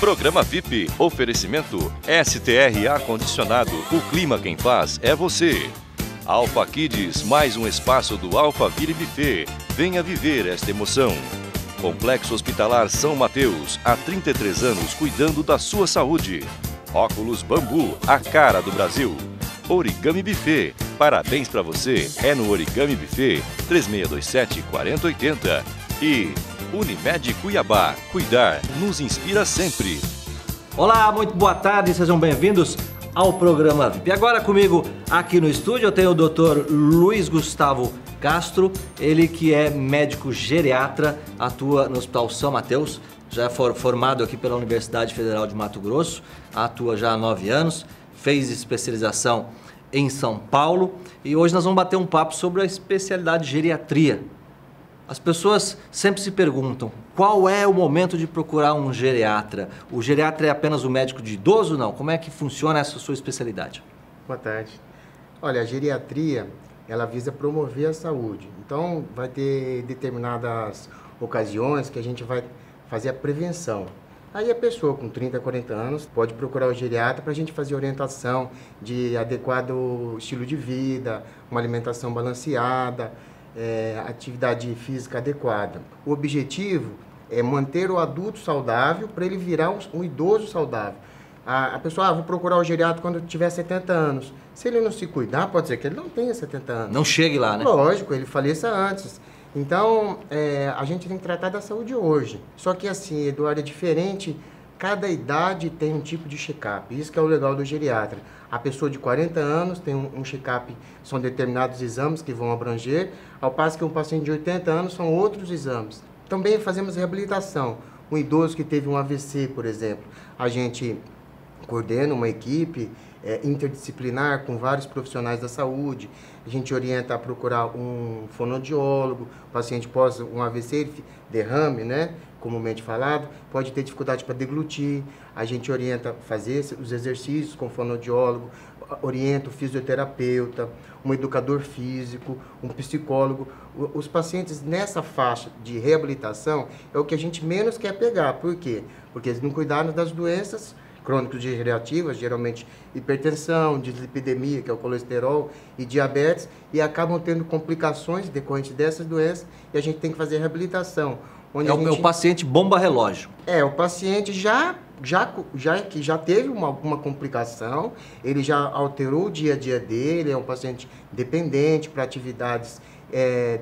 Programa VIP, oferecimento STR Ar-Condicionado, o clima quem faz é você. Alpha Kids, mais um espaço do Alphaville Buffet. Venha viver esta emoção. Complexo Hospitalar São Mateus, há 33 anos cuidando da sua saúde. Óculos Bambu, a cara do Brasil. Origami Buffet, parabéns pra você, é no Origami Buffet, 3627-4080. E Unimed Cuiabá, cuidar nos inspira sempre. Olá, muito boa tarde, sejam bem-vindos ao programa VIP. E agora comigo aqui no estúdio eu tenho o Dr. Luiz Gustavo Castro, ele que é médico geriatra, atua no Hospital São Mateus, já é formado aqui pela Universidade Federal de Mato Grosso, atua já há 9 anos, fez especialização em São Paulo e hoje nós vamos bater um papo sobre a especialidade de geriatria. As pessoas sempre se perguntam, qual é o momento de procurar um geriatra? O geriatra é apenas o médico de idoso, não? Como é que funciona essa sua especialidade? Boa tarde. Olha, a geriatria, ela visa promover a saúde. Então, vai ter determinadas ocasiões que a gente vai fazer a prevenção. Aí a pessoa com 30, 40 anos pode procurar o geriatra para a gente fazer orientação de adequado estilo de vida, uma alimentação balanceada, atividade física adequada. O objetivo é manter o adulto saudável para ele virar um idoso saudável. A pessoa, vou procurar o geriatra quando tiver 70 anos. Se ele não se cuidar, pode ser que ele não tenha 70 anos. Não chegue lá, né? Lógico, ele faleça antes. Então, a gente tem que tratar da saúde hoje. Só que assim, Eduardo, é diferente. Cada idade tem um tipo de check-up. Isso que é o legal do geriatra. A pessoa de 40 anos tem um check-up, são determinados exames que vão abranger, ao passo que um paciente de 80 anos são outros exames. Também fazemos reabilitação. Um idoso que teve um AVC, por exemplo, a gente coordena uma equipe interdisciplinar com vários profissionais da saúde. A gente orienta a procurar um fonoaudiólogo, o paciente pós um AVC, derrame, né? Comumente falado, pode ter dificuldade para deglutir, a gente orienta a fazer os exercícios com o fonoaudiólogo, orienta o fisioterapeuta, um educador físico, um psicólogo. Os pacientes nessa faixa de reabilitação é o que a gente menos quer pegar. Por quê? Porque eles não cuidaram das doenças crônico-degenerativas, geralmente hipertensão, dislipidemia, que é o colesterol, e diabetes, e acabam tendo complicações decorrentes dessas doenças, e a gente tem que fazer reabilitação. O paciente bomba relógio. O paciente que já teve alguma complicação, ele já alterou o dia a dia dele, é um paciente dependente para atividades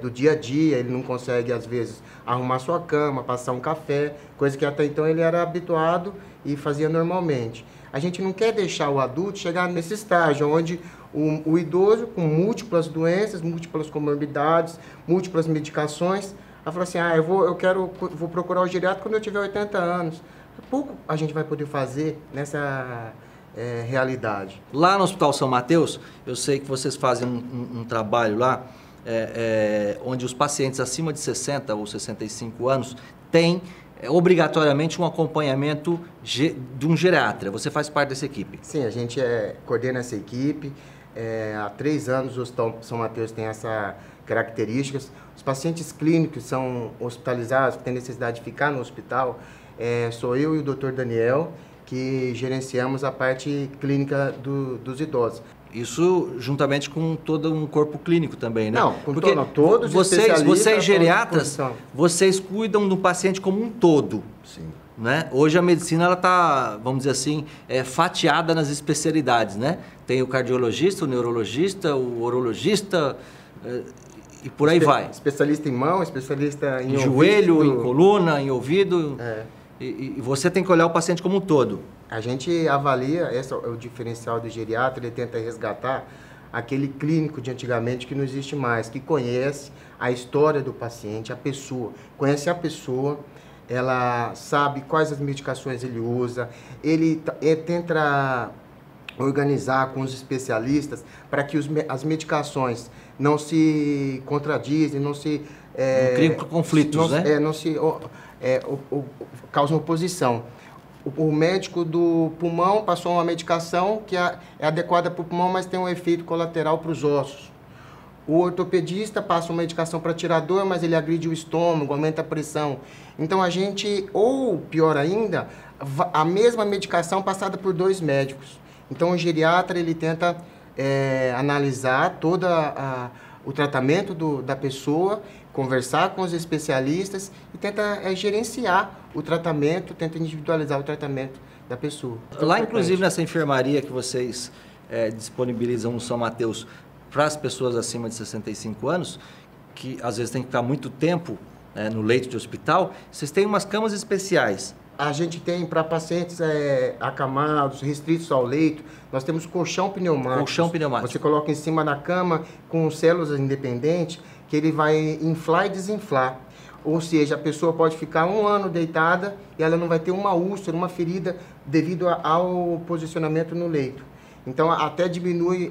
do dia a dia, ele não consegue, às vezes, arrumar sua cama, passar um café, coisa que até então ele era habituado e fazia normalmente. A gente não quer deixar o adulto chegar nesse estágio, onde o idoso com múltiplas doenças, múltiplas comorbidades, múltiplas medicações, ela falou assim, vou procurar o geriatra quando eu tiver 80 anos. Pouco a gente vai poder fazer nessa realidade. Lá no Hospital São Mateus, eu sei que vocês fazem um trabalho lá, onde os pacientes acima de 60 ou 65 anos têm obrigatoriamente um acompanhamento de um geriatra. Você faz parte dessa equipe? Sim, a gente coordena essa equipe. Há 3 anos o Hospital São Mateus tem essa características. Os pacientes clínicos são hospitalizados, que têm necessidade de ficar no hospital, sou eu e o Dr. Daniel, que gerenciamos a parte clínica dos idosos. Isso juntamente com todo um corpo clínico também, né? Não, todos os especialistas. Vocês geriatras, vocês cuidam do paciente como um todo. Sim. Né? Hoje a medicina ela está, vamos dizer assim, fatiada nas especialidades, né? Tem o cardiologista, o neurologista, o urologista e por aí vai. Especialista em mão, especialista em joelho, ouvido, em coluna, em ouvido. E você tem que olhar o paciente como um todo. A gente avalia, esse é o diferencial do geriatra, ele tenta resgatar aquele clínico de antigamente que não existe mais, que conhece a história do paciente, a pessoa, conhece a pessoa, ela sabe quais as medicações ele usa, ele tenta organizar com os especialistas para que as medicações não se contradizem, não criem conflitos, né? Não se causam oposição. O médico do pulmão passou uma medicação que é adequada para o pulmão, mas tem um efeito colateral para os ossos. O ortopedista passa uma medicação para tirar dor, mas ele agride o estômago, aumenta a pressão. Então a gente, ou pior ainda, a mesma medicação passada por 2 médicos. Então, o geriatra, ele tenta analisar todo o tratamento da pessoa, conversar com os especialistas e tenta gerenciar o tratamento, tenta individualizar o tratamento da pessoa. Então, lá, inclusive, nessa enfermaria que vocês disponibilizam no São Mateus para as pessoas acima de 65 anos, que às vezes tem que ficar muito tempo no leito de hospital, vocês têm umas camas especiais. A gente tem para pacientes acamados, restritos ao leito, nós temos colchão pneumático. Colchão pneumático. Você coloca em cima da cama com células independentes, que ele vai inflar e desinflar. Ou seja, a pessoa pode ficar 1 ano deitada e ela não vai ter uma úlcera, uma ferida devido ao posicionamento no leito. Então, até diminui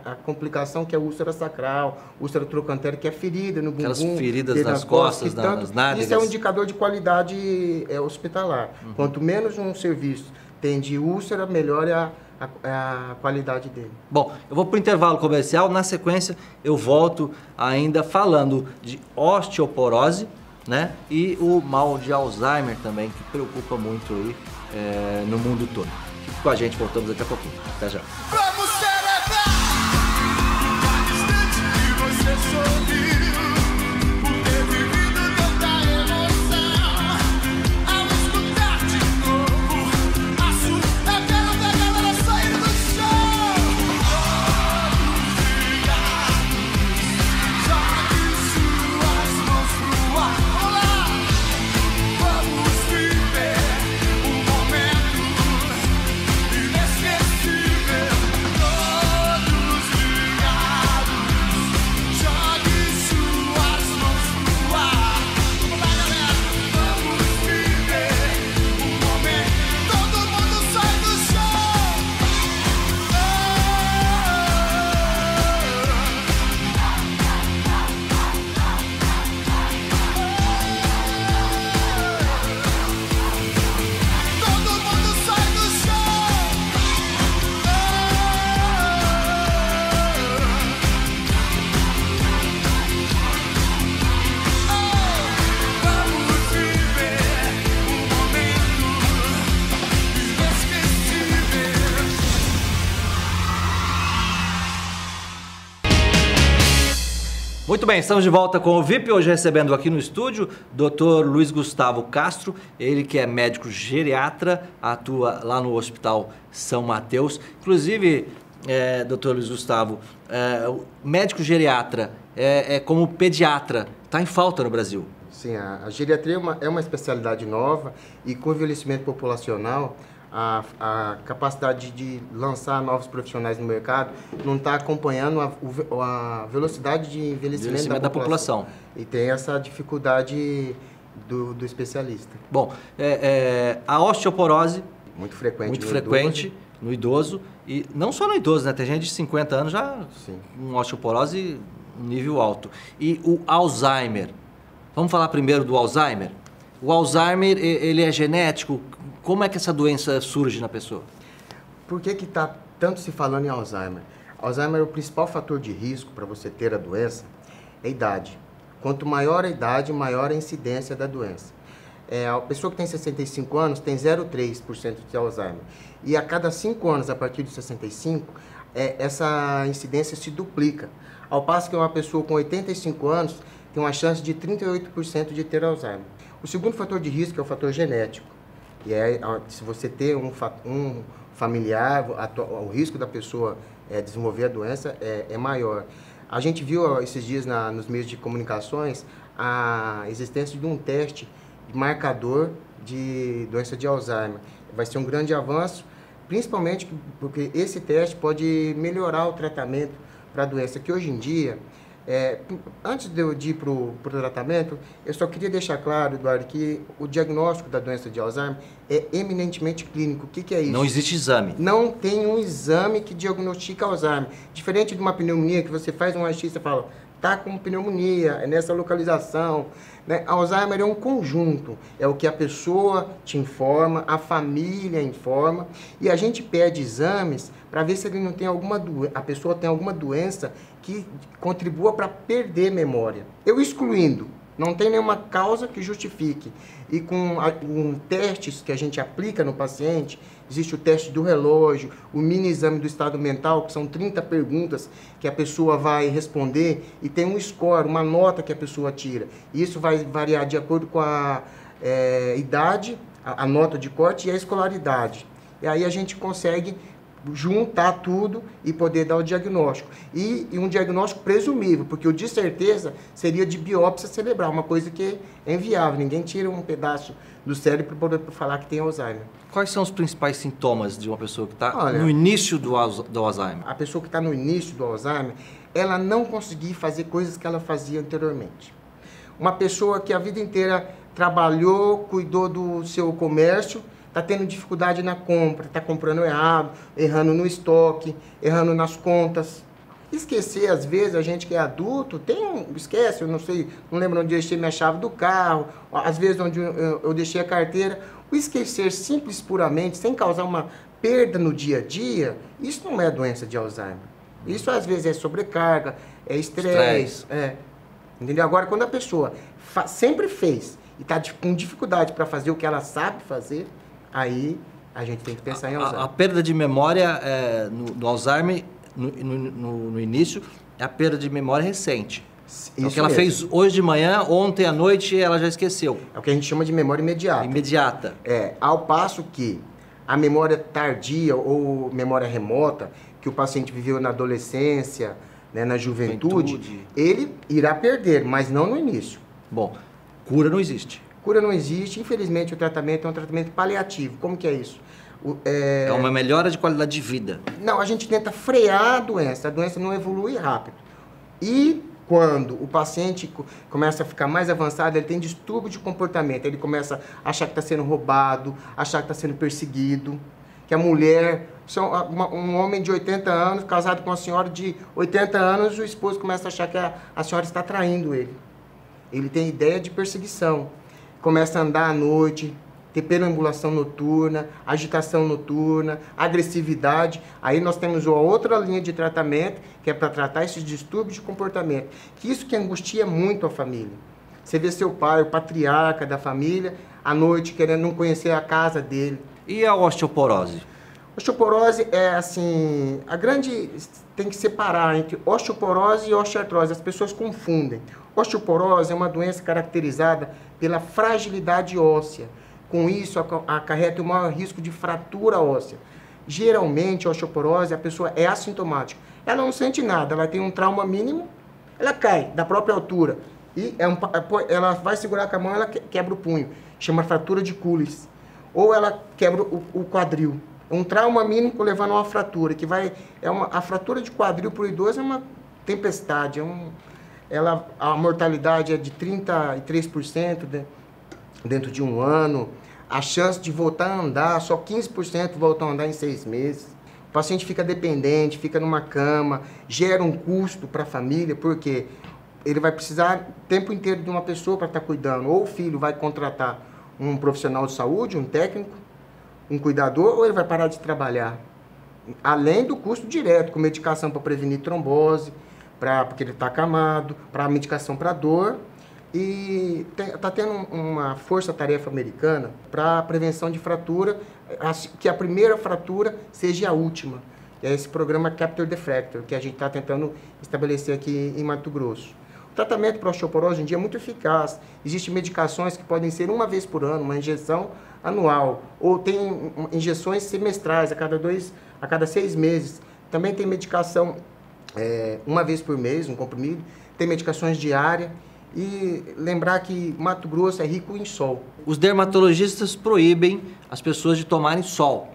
a complicação que é a úlcera sacral, úlcera trocantérica, que é ferida no bumbum. Aquelas feridas nas costas, nas nádegas. Isso é um indicador de qualidade hospitalar. Quanto menos um serviço tem de úlcera, melhor é a qualidade dele. Bom, eu vou para o intervalo comercial. Na sequência, eu volto ainda falando de osteoporose, né? E o mal de Alzheimer também, que preocupa muito aí no mundo todo. Fique com a gente, voltamos daqui a pouquinho. Até já. Vamos celebrar a instante que você sorriu, por ter vivido tanta emoção. Ao escutar de novo a sua da galera sair do chão. Todos ligados, jogue suas mãos pro ar. Olá, vamos viver um momento inesquecível. Todos ligados, jogue suas mãos pro ar. Vamos lá, galera, vamos viver um momento. Todo mundo sai do chão. Todo mundo sai do chão. Vamos viver um momento inesquecível. Muito bem, estamos de volta com o VIP, hoje recebendo aqui no estúdio Dr. Luiz Gustavo Castro, ele que é médico geriatra, atua lá no Hospital São Mateus. Inclusive, Dr. Luiz Gustavo, o médico geriatra é como pediatra, está em falta no Brasil. Sim, a geriatria é uma especialidade nova e com o envelhecimento populacional, a capacidade de lançar novos profissionais no mercado não está acompanhando a velocidade de envelhecimento da população. E tem essa dificuldade do especialista. Bom, a osteoporose, Muito frequente. muito no frequente no idoso, e não só no idoso, né? Tem gente de 50 anos já Sim. com osteoporose um nível alto. E o Alzheimer. Vamos falar primeiro do Alzheimer? O Alzheimer, ele é genético? Como é que essa doença surge na pessoa? Por que está tanto se falando em Alzheimer? Alzheimer, o principal fator de risco para você ter a doença é a idade. Quanto maior a idade, maior a incidência da doença. A pessoa que tem 65 anos tem 0,3% de Alzheimer. E a cada 5 anos, a partir de 65, essa incidência se duplica. Ao passo que uma pessoa com 85 anos tem uma chance de 38% de ter Alzheimer. O segundo fator de risco é o fator genético. E se você ter um familiar, o risco da pessoa desenvolver a doença é maior. A gente viu esses dias nos meios de comunicações a existência de um teste de marcador de doença de Alzheimer. Vai ser um grande avanço, principalmente porque esse teste pode melhorar o tratamento para a doença, que hoje em dia, antes de eu ir para o tratamento, eu só queria deixar claro, Eduardo, que o diagnóstico da doença de Alzheimer é eminentemente clínico. O que é isso? Não existe exame. Não tem um exame que diagnostica Alzheimer. Diferente de uma pneumonia, que você faz um raio-x e fala, tá com pneumonia, é nessa localização. Né? Alzheimer é um conjunto, é o que a pessoa te informa, a família informa, e a gente pede exames para ver se ele não tem a pessoa tem alguma doença que contribua para perder memória. Eu excluindo Não tem nenhuma causa que justifique. E com testes que a gente aplica no paciente, existe o teste do relógio, o mini exame do estado mental, que são 30 perguntas que a pessoa vai responder e tem um score, uma nota que a pessoa tira. Isso vai variar de acordo com a idade, a nota de corte e a escolaridade. E aí a gente consegue juntar tudo e poder dar o diagnóstico. E um diagnóstico presumível, porque o de certeza seria de biópsia cerebral, uma coisa que é inviável. Ninguém tira um pedaço do cérebro para poder falar que tem Alzheimer. Quais são os principais sintomas de uma pessoa que está no início do Alzheimer? A pessoa que está no início do Alzheimer, ela não conseguir fazer coisas que ela fazia anteriormente. Uma pessoa que a vida inteira trabalhou, cuidou do seu comércio, está tendo dificuldade na compra, está comprando errado, errando no estoque, errando nas contas. Esquecer, às vezes, a gente que é adulto, esquece, eu não sei, não lembro onde eu deixei minha chave do carro, às vezes onde eu deixei a carteira. O esquecer simples, puramente, sem causar uma perda no dia a dia, isso não é doença de Alzheimer. Isso, às vezes, é sobrecarga, é estresse. Entendeu? Agora, quando a pessoa sempre fez e está com dificuldade para fazer o que ela sabe fazer, aí a gente tem que pensar em Alzheimer. A perda de memória no Alzheimer, no início, é a perda de memória recente. Então, o que ela fez hoje de manhã, ontem à noite, ela já esqueceu. É o que a gente chama de memória imediata. Imediata. Ao passo que a memória tardia ou memória remota, que o paciente viveu na adolescência, né, na juventude, ele irá perder, mas não no início. Bom, cura não existe. Cura não existe, infelizmente o tratamento é um tratamento paliativo. Como que é isso? É uma melhora de qualidade de vida. Não, a gente tenta frear a doença não evolui rápido. E quando o paciente começa a ficar mais avançado, ele tem distúrbio de comportamento, ele começa a achar que está sendo roubado, achar que está sendo perseguido, que a mulher, um homem de 80 anos, casado com uma senhora de 80 anos, o esposo começa a achar que a senhora está traindo ele. Ele tem ideia de perseguição. Começa a andar à noite, ter perambulação noturna, agitação noturna, agressividade. Aí nós temos uma outra linha de tratamento, que é para tratar esses distúrbios de comportamento. Que isso que angustia muito a família. Você vê seu pai, o patriarca da família, à noite querendo não conhecer a casa dele. E a osteoporose? Osteoporose é assim, tem que separar entre osteoporose e osteoartrose. As pessoas confundem. Osteoporose é uma doença caracterizada pela fragilidade óssea. Com isso, acarreta o maior risco de fratura óssea. Geralmente, a osteoporose, a pessoa é assintomática. Ela não sente nada, ela tem um trauma mínimo, ela cai da própria altura. E ela vai segurar com a mão, ela quebra o punho. Chama fratura de Cules. Ou ela quebra o quadril. Um trauma mínimo levando a uma fratura. A fratura de quadril por idoso é uma tempestade. A mortalidade é de 33% dentro de um ano. A chance de voltar a andar, só 15% voltam a andar em 6 meses. O paciente fica dependente, fica numa cama, gera um custo para a família, porque ele vai precisar o tempo inteiro de uma pessoa para estar cuidando. Ou o filho vai contratar um profissional de saúde, um técnico, um cuidador, ou ele vai parar de trabalhar. Além do custo direto, com medicação para prevenir trombose, porque ele está acamado, para medicação para dor. E está tendo uma força-tarefa americana para a prevenção de fratura, que a primeira fratura seja a última. É esse programa Capture the Fracture, que a gente está tentando estabelecer aqui em Mato Grosso. O tratamento para osteoporose hoje em dia é muito eficaz. Existem medicações que podem ser uma vez por ano, uma injeção anual. Ou tem injeções semestrais, a cada 6 meses. Também tem medicação uma vez por mês, um comprimido. Tem medicações diárias. E lembrar que Mato Grosso é rico em sol. Os dermatologistas proíbem as pessoas de tomarem sol.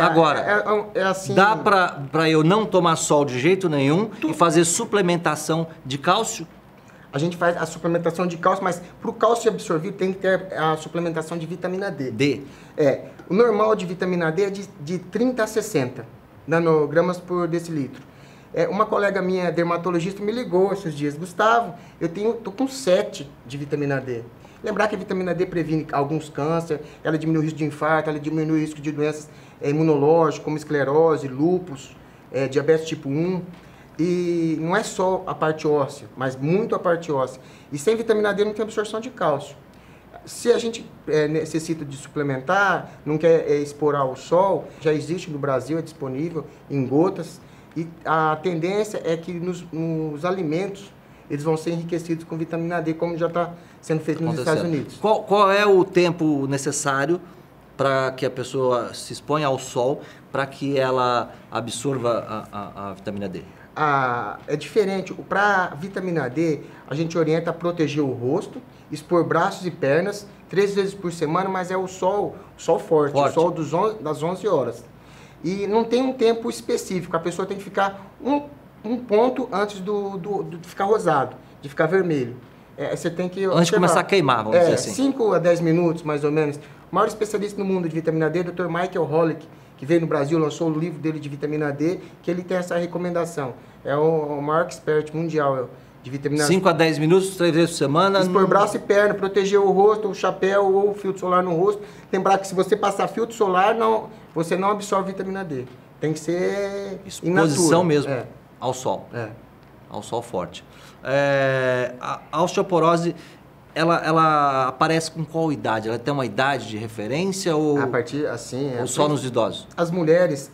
Agora, assim, dá para eu não tomar sol de jeito nenhum e fazer suplementação de cálcio? A gente faz a suplementação de cálcio, mas para o cálcio absorvido tem que ter a suplementação de vitamina D. O normal de vitamina D é de 30 a 60 nanogramas por decilitro. Uma colega minha, dermatologista, me ligou esses dias. Gustavo, tô com 7 de vitamina D. Lembrar que a vitamina D previne alguns cânceres, ela diminui o risco de infarto, ela diminui o risco de doenças imunológicas, como esclerose, lúpus, diabetes tipo 1. E não é só a parte óssea, mas muito a parte óssea. E sem vitamina D não tem absorção de cálcio. Se a gente necessita de suplementar, não quer expor ao sol, já existe no Brasil, é disponível em gotas. E a tendência é que nos alimentos eles vão ser enriquecidos com vitamina D, como já está sendo feito nos Estados Unidos. Qual é o tempo necessário para que a pessoa se exponha ao sol para que ela absorva a vitamina D? É diferente. Para vitamina D, a gente orienta a proteger o rosto, expor braços e pernas 3 vezes por semana, mas é o sol forte. O sol das 11 horas. E não tem um tempo específico, a pessoa tem que ficar um ponto antes de ficar rosado, de ficar vermelho. Você tem que antes de começar a queimar, vamos dizer assim. 5 a 10 minutos, mais ou menos. O maior especialista no mundo de vitamina D é o Dr. Michael Holick, que veio no Brasil, lançou o livro dele de vitamina D, que ele tem essa recomendação. É o maior expert mundial de vitamina D. 5 a 10 minutos, 3 vezes por semana. Expor braço e perna, proteger o rosto, o chapéu ou o filtro solar no rosto. Lembrar que se você passar filtro solar, você não absorve vitamina D. Tem que ser exposição mesmo ao sol. Ao sol forte. A osteoporose, ela aparece com qual idade? Ela tem uma idade de referência ou, a partir, assim, ou só nos idosos? As mulheres,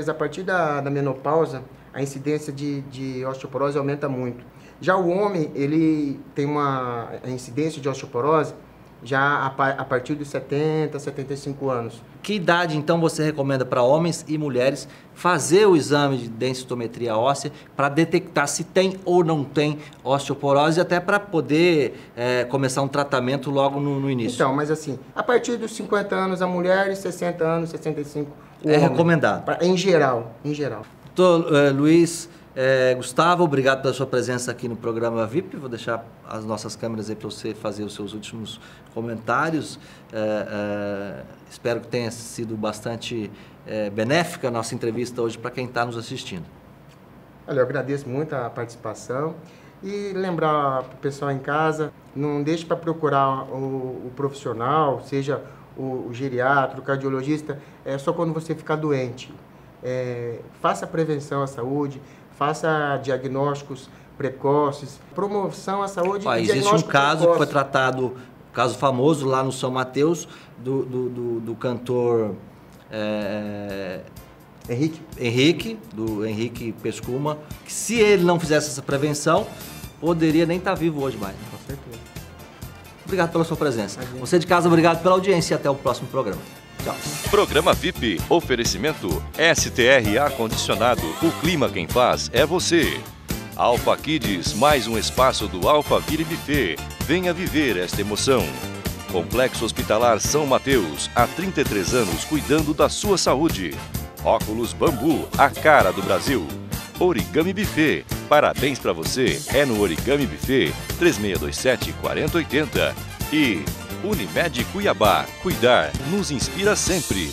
a partir da menopausa, a incidência de osteoporose aumenta muito. Já o homem, ele tem a incidência de osteoporose já a partir dos 70, 75 anos. Que idade, então, você recomenda para homens e mulheres fazer o exame de densitometria óssea para detectar se tem ou não tem osteoporose, até para poder começar um tratamento logo no início? Então, mas assim, a partir dos 50 anos a mulher e 60 anos, 65 o homem. Recomendado? Em geral. Doutor Luiz Gustavo, obrigado pela sua presença aqui no programa VIP. Vou deixar as nossas câmeras aí para você fazer os seus últimos comentários. Espero que tenha sido bastante benéfica a nossa entrevista hoje para quem está nos assistindo. Olha, eu agradeço muito a participação e lembrar para o pessoal em casa, não deixe para procurar o profissional, seja o geriatra, o cardiologista, só quando você ficar doente. Faça a prevenção à saúde, faça diagnósticos precoces, promoção à saúde e existe um caso que foi tratado, caso famoso lá no São Mateus, do cantor Henrique Pescuma, que se ele não fizesse essa prevenção, poderia nem estar vivo hoje mais. Com certeza. Obrigado pela sua presença. Você de casa, obrigado pela audiência e até o próximo programa. Tchau. Programa VIP, oferecimento STR Ar-Condicionado, o clima quem faz é você. Alpha Kids, mais um espaço do Alphaville Buffet. Venha viver esta emoção. Complexo Hospitalar São Mateus, há 33 anos cuidando da sua saúde. Óculos Bambu, a cara do Brasil. Origami Buffet, parabéns pra você, é no Origami Buffet, 3627-4080. E Unimed Cuiabá, cuidar nos inspira sempre.